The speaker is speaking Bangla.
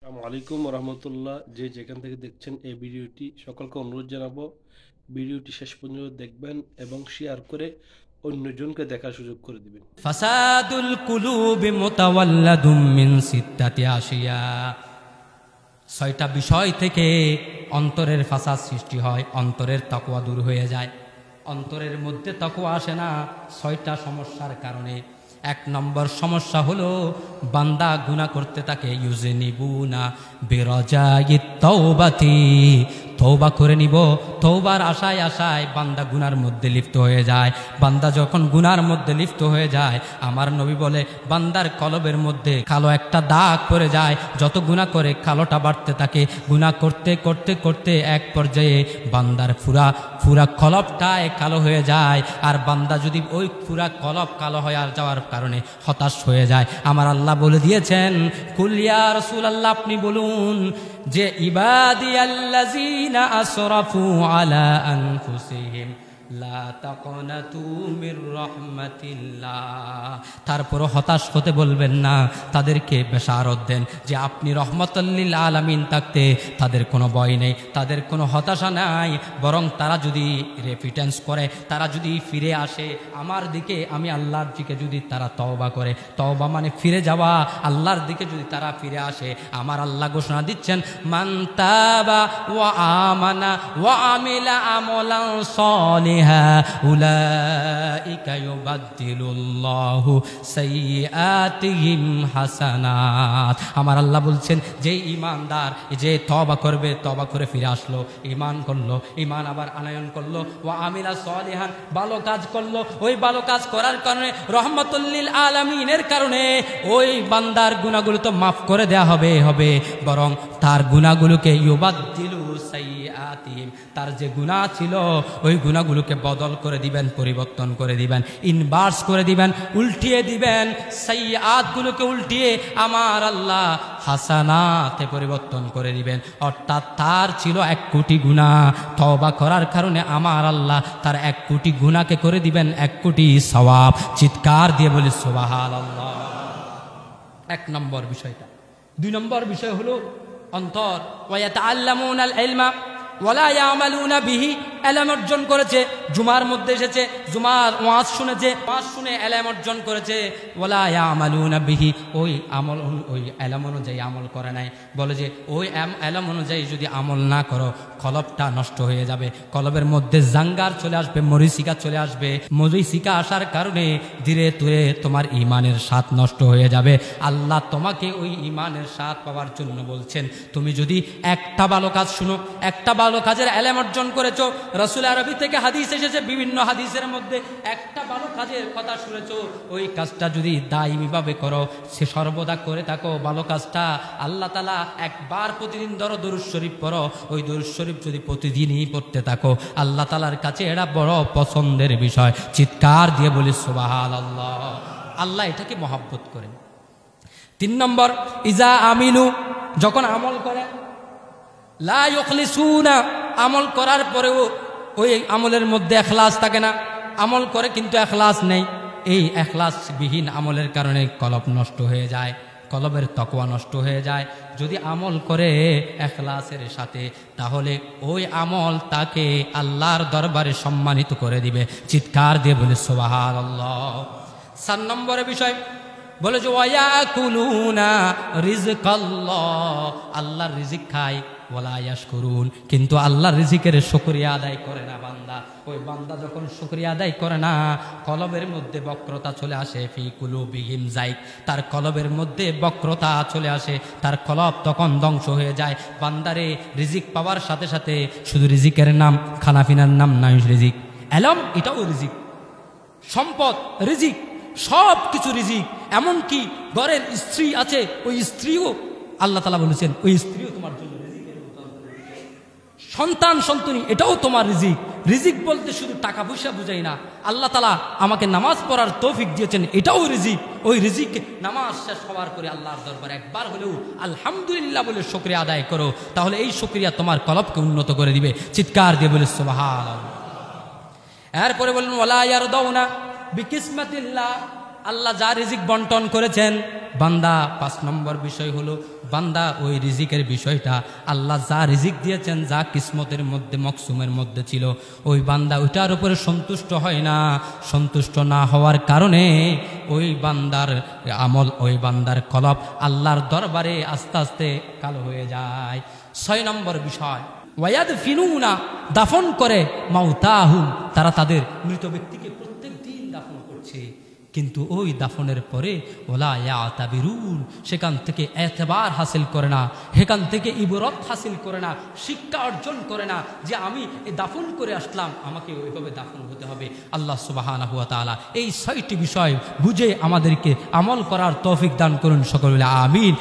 আসসালামু আলাইকুম রহমতুল্লাহ। যে যেখান থেকে দেখছেন এই ভিডিওটি, সকলকে অনুরোধ জানাবো ভিডিওটি শেষ পর্যন্ত দেখবেন এবং শেয়ার করে অন্যজনকে দেখার সুযোগ করে দিবেন। ফাসাদুল কুলুবি মুতাওয়াল্লাদুম মিন সিত্তাতি আশিয়া। ছয়টা বিষয় থেকে অন্তরের ফাসাদ সৃষ্টি হয়, অন্তরের তাকওয়া দূর হয়ে যায়। অন্তরের মধ্যে তাকওয়া আসে না ছয়টা সমস্যার কারণে। এক নম্বর সমস্যা হলো বান্দা গুনাহ করতে থাকে, ইউজনিবুনা বিরাজাইত তাওবাতি, তওবা করে নিব, তওবার আশায় আশায় বান্দা গুনার মধ্যে লিপ্ত হয়ে যায়। বান্দা যখন গুনার মধ্যে লিপ্ত হয়ে যায়, আমার নবী বলে বান্দার কলবের মধ্যে কালো একটা দাগ পড়ে যায়। যত গুনাহ করে কালোটা বাড়তে থাকে, গুনাহ করতে করতে করতে এক পর্যায়ে বান্দার পুরা কলবটায় কালো হয়ে যায়। আর বান্দা যদি ওই পুরা কলব কালো হয়ে যাওয়ার কারণে হতাশ হয়ে যায়, আমার আল্লাহ বলে দিয়েছেন, কুল ইয়া রাসূলুল্লাহ, আপনি বলুন যে ইবাদিয়াল্লাযীনা আসরাফু আলা আনফুসিহিম লা তাকনাতু মির রাহমাতিল্লাহ। তারপর হতাশ হতে বলবেন না, তাদেরকে বেশারত দেন যে আপনি রহমাতুল লিল আলামিন থাকতে তাদের কোনো ভয় নেই, তাদের কোনো হতাশা নাই। বরং তারা যদি রেপিটেন্স করে, তারা যদি ফিরে আসে আমার দিকে, আমি আল্লাহর দিকে যদি তারা তওবা করে, তওবা মানে ফিরে যাওয়া, আল্লাহর দিকে যদি তারা ফিরে আসে, আমার আল্লাহ ঘোষণা দিচ্ছেন, মান তাবা ওয়া আমানা ওয়া আমিলা আমালান সালিহা উলাইকা ইউবাদদিলুল্লাহু সাইয়্যাতিহিম হাসানাত। আমার আল্লাহ বলছেন, যে ঈমানদার, যে তওবা করবে, তওবা করে ফিরে আসলো, ঈমান করলো, ঈমান আবার আনয়ন করলো, ওয়া আমিলা সালিহান, ভালো কাজ করলো, ওই ভালো কাজ করার কারণে রহমাতুল লিল আলামিনের কারণে ওই বান্দার গুনাহগুলো তো মাফ করে দেয়া হবে, বরং তার গুনাহগুলোকে ইউবাদদিলু সাইয়্যাতিহিম, তার যে গুনাহ ছিল ওই গুনাহগুলোকে বদল করে দিবেন, পরিবর্তন করে দিবেন, ইনভার্স করে দিবেন, উল্টিয়ে দিবেন। সাইয়্যাতগুলোকে উল্টিয়ে আমার আল্লাহ হাসানাতে পরিবর্তন করে দিবেন। অর্থাৎ তার ছিল 1 কোটি গুনাহ, তওবা করার কারণে আমার আল্লাহ তার 1 কোটি গুনাহকে করে দিবেন 1 কোটি সওয়াব। চিৎকার দিয়ে বলি সুবহানাল্লাহ। 1 নম্বর বিষয়টা। 2 নম্বর বিষয় হলো অন্তর, ওয়া ইয়াতাআল্লামুনাল ইলমা ওয়ালা ইয়ামালুনা বিহি, ইলম অর্জন করেছে, জুমার মধ্যে এসেছে, জুমার ওয়াজ শুনেছে, ওয়াজ শুনে ইলম অর্জন করেছে, ওয়ালা ইয়ামালুনা বিহি, ওই আমল, ওই ইলম অনুযায়ী আমল করে নাই। বলে যে ওই ইলম অনুযায়ী যদি আমল না করো, কলবটা নষ্ট হয়ে যাবে, কলবের মধ্যে জাঙ্গার চলে আসবে, মরিচিকা চলে আসবে। মরিচিকা আসার কারণে ধীরে ধীরে তোমার ঈমানের স্বাদ নষ্ট হয়ে যাবে। আল্লাহ তোমাকে ওই ঈমানের স্বাদ পাওয়ার জন্য বলছেন, তুমি যদি একটা ভালো কাজ শুনো, একটা ভালো কাজের ইলম অর্জন করেছো, রাসূল আরবি থেকে হাদিস এসেছে, বিভিন্ন হাদিসের মধ্যে একটা ভালো কাজের কথা শুনেছো, ওই কাজটা যদি দায়ীভাবে করো, সে সর্বদা করে থাকো, ভালো কাজটা আল্লাহ তাআলা একবার প্রতিদিন ধরো দরুদ শরীফ পড়ো, ওই দরুদ শরীফ যদি প্রতিদিনই পড়তে থাকো, আল্লাহ তাআলার কাছে এটা বড় পছন্দের বিষয়। চিৎকার দিয়ে বলি সুবহানাল্লাহ। আল্লাহ এটাকে মহব্বত করেন। 3 নম্বর, ইজা আমিলু, যখন আমল করে, লা ইখলিসুনা, আমল করার পরেও ওই আমলের মধ্যে ইখলাস থাকে না, আমল করে কিন্তু ইখলাস নেই। এই ইখলাসবিহীন আমলের কারণে কলব নষ্ট হয়ে যায়, কলবের তাকওয়া নষ্ট হয়ে যায়। যদি আমল করে ইখলাসের সাথে, তাহলে ওই আমল তাকে আল্লাহর দরবারে সম্মানিত করে দিবে। চিৎকার দিয়ে বলে সুবহানাল্লাহ। 4 নম্বরের বিষয় বলে যে ওয়ায়াকুলুনা রিজকাল্লাহ, আল্লাহর রিজিক খায়, ওয়ালা ইয়াশকুরুন, কিন্তু আল্লাহর রিজিকের শুকরিয়া আদায় করে না বান্দা। ওই বান্দা যখন শুকরিয়া আদায় করে না, কলবের মধ্যে বক্রতা চলে আসে, ফি কুলুবিহিম যায়গ, তার কলবের মধ্যে বক্রতা চলে আসে, তার কলব তখন ধ্বংস হয়ে যায়। বান্দারে রিজিক পাওয়ার সাথে সাথে শুধু রিজিকের নাম, খানাফিনার নাম নাই, রিজিক, এলম এটাও রিজিক, সম্পদ রিজিক, সব কিছু রিজিক। এমনকি ঘরের স্ত্রী আছে, ওই স্ত্রীও আল্লাহ তাআলা বলেছেন ওই স্ত্রীও তোমার জন্য রিজিকের উত্তর। সন্তান সন্ততি এটাও তোমার রিজিক। রিজিক বলতে শুধু টাকা পয়সা বুঝাই না, আল্লাহ তাআলা আমাকে নামাজ পড়ার তৌফিক দিয়েছেন, এটাও রিজিক। ওই রিজিক, নামাজ শেষ হওয়ার পরে আল্লাহর দরবারে একবার হলেও আলহামদুলিল্লাহ বলে শুকরিয়া আদায় করো, তাহলে এই শুকরিয়া তোমার কলবকে উন্নত করে দিবে। চিৎকার দিয়ে বলে সুবহানাল্লাহ। এরপরে বললেন ওয়ালা ইয়ারদাউনা বিকিসমাতিল্লাহ, আল্লাহ যা রিজিক বন্টন করেছেন বান্দা 5 নম্বর বিষয় হলো বান্দা ওই রিজিকের বিষয়টা আল্লাহ যা রিজিক দিয়েছেন, যা কিসমতের মধ্যে মকসুমের মধ্যে ছিল, ওই বান্দা ওইটার উপরে সন্তুষ্ট হয় না। সন্তুষ্ট না হওয়ার কারণে ওই বান্দার আমল, ওই বান্দার কলব আল্লাহর দরবারে আস্তে আস্তে কালো হয়ে যায়। 6 নম্বর বিষয়, ওয়ায়াদ ফিনুনা, দাফন করে মাউতাহুম, তারা তাদের মৃত ব্যক্তিকে প্রত্যেক দিন দাফন করছে, কিন্তু ওই দাফনের পরে ওলা ইয়াতাবিরুন, সেখান থেকে এতবার হাসিল করে না, সেখান থেকে ইবরত হাসিল করে না, শিক্ষা অর্জন করে না যে আমি এই দাফন করে আসলাম, আমাকে ওইভাবে দাফন হতে হবে। আল্লাহ সুবহানাহু ওয়া তাআলা এই 6টি বিষয় বুঝে আমাদেরকে আমল করার তৌফিক দান করুন, সকলে আমিন।